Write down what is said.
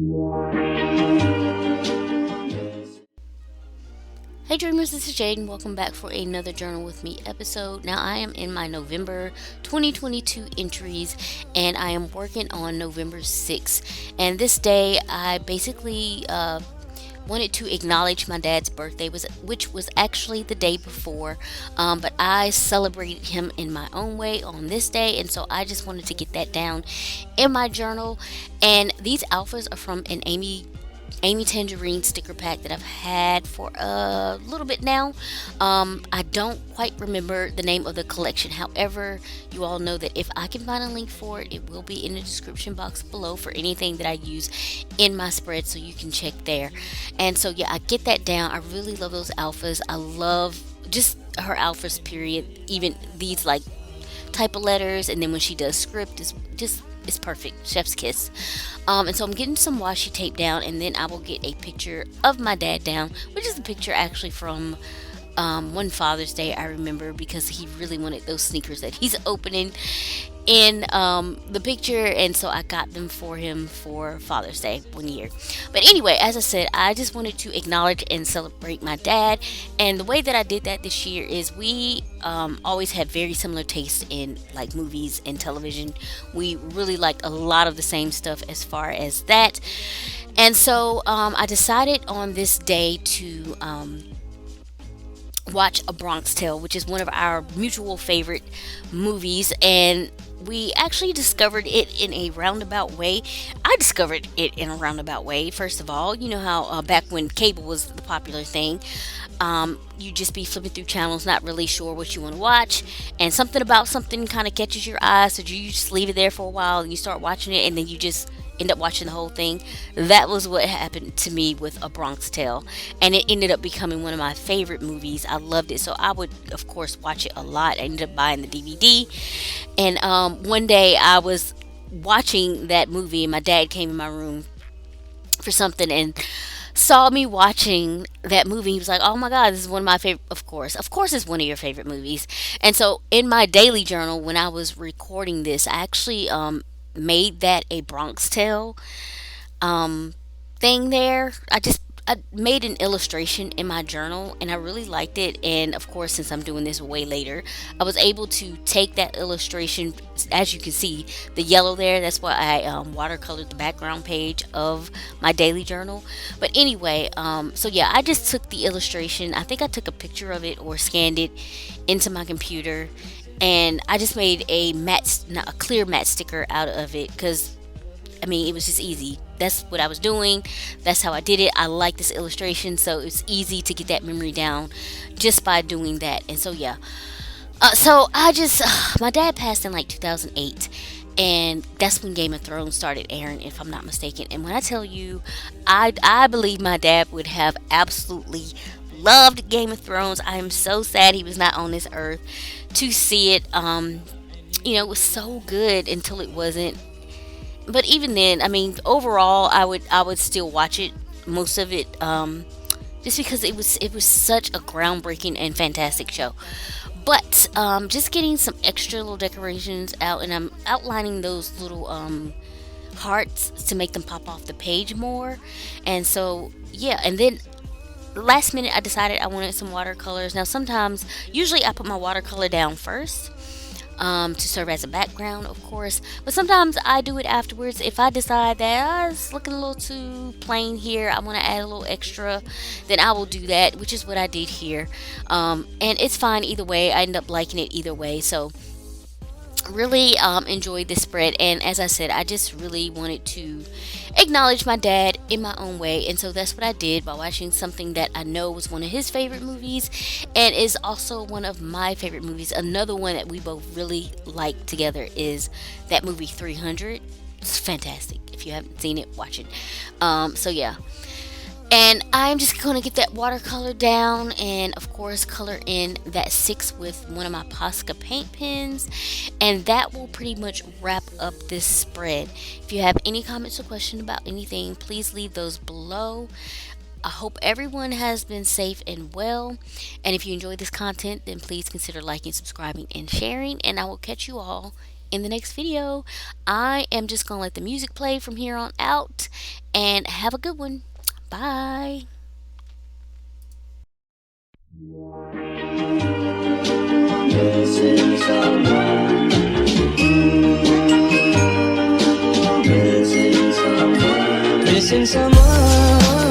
Hey Dreamers, this is Jade and welcome back for another Journal with Me episode. Now I am in my November 2022 entries and I am working on November 6th. And this day I basically wanted to acknowledge my dad's birthday, which was actually the day before, but I celebrated him in my own way on this day, and so I just wanted to get that down in my journal. And these alphas are from an Amy Tangerine sticker pack that I've had for a little bit now. I don't quite remember the name of the collection. However, you all know that if I can find a link for it, it will be in the description box below for anything that I use in my spread, so you can check there. And so, yeah, I get that down. I really love those alphas. I love just her alphas, period. Even these, like, type of letters, and then when she does script, it's perfect, chef's kiss. And so I'm getting some washi tape down, and then I will get a picture of my dad down, which is a picture actually from one Father's Day I remember, because he really wanted those sneakers that he's opening in the picture, and so I got them for him for Father's Day one year. But anyway, as I said, I just wanted to acknowledge and celebrate my dad, and the way that I did that this year is we always had very similar tastes in like movies and television. We really liked a lot of the same stuff as far as that, and so I decided on this day to watch A Bronx Tale, which is one of our mutual favorite movies, and we actually discovered it in a roundabout way. I discovered it in a roundabout way. First of all, you know how back when cable was the popular thing, you just be flipping through channels, not really sure what you want to watch, and something about something kind of catches your eye, so you just leave it there for a while, and you start watching it, and then you just end up watching the whole thing. That was what happened to me with A Bronx Tale, and it ended up becoming one of my favorite movies. I loved it, so I would, of course, watch it a lot. I ended up buying the DVD, and one day I was watching that movie, and my dad came in my room for something and saw me watching that movie. He was like, "Oh my God, this is one of my favorite." Of course, it's one of your favorite movies. And so, in my daily journal, when I was recording this, I actually made that A Bronx Tale thing there. I made an illustration in my journal, and I really liked it. And of course, since I'm doing this way later, I was able to take that illustration. As you can see, the yellow there, that's why I watercolored the background page of my daily journal. But anyway, so yeah, I just took the illustration. I think I took a picture of it or scanned it into my computer, and I just made a clear matte sticker out of it, because I mean, it was just easy. That's what I was doing. That's how I did it. I like this illustration, so it's easy to get that memory down just by doing that. And so, yeah. So I just, my dad passed in like 2008, and that's when Game of Thrones started airing, if I'm not mistaken. And when I tell you, I believe my dad would have absolutely loved Game of Thrones. I am so sad he was not on this earth to see it. It was so good until it wasn't. But even then, I mean, overall, I would still watch it, most of it, just because it was such a groundbreaking and fantastic show. But just getting some extra little decorations out, and I'm outlining those little hearts to make them pop off the page more. And so, yeah, and then last minute I decided I wanted some watercolors. Now sometimes, usually I put my watercolor down first, to serve as a background, of course. But sometimes I do it afterwards. If I decide that it's looking a little too plain here, I want to add a little extra, then I will do that, which is what I did here. And it's fine either way. I end up liking it either way. So really enjoyed this spread, and as I said, I just really wanted to acknowledge my dad in my own way, and so that's what I did by watching something that I know was one of his favorite movies and is also one of my favorite movies. Another one that we both really like together is that movie 300. It's fantastic. If you haven't seen it, watch it. So yeah, and I'm just going to get that watercolor down and, of course, color in that 6 with one of my Posca paint pens. And that will pretty much wrap up this spread. If you have any comments or questions about anything, please leave those below. I hope everyone has been safe and well. And if you enjoyed this content, then please consider liking, subscribing, and sharing. And I will catch you all in the next video. I am just going to let the music play from here on out. And have a good one. Bye. Missing someone. Missing someone. Missing someone.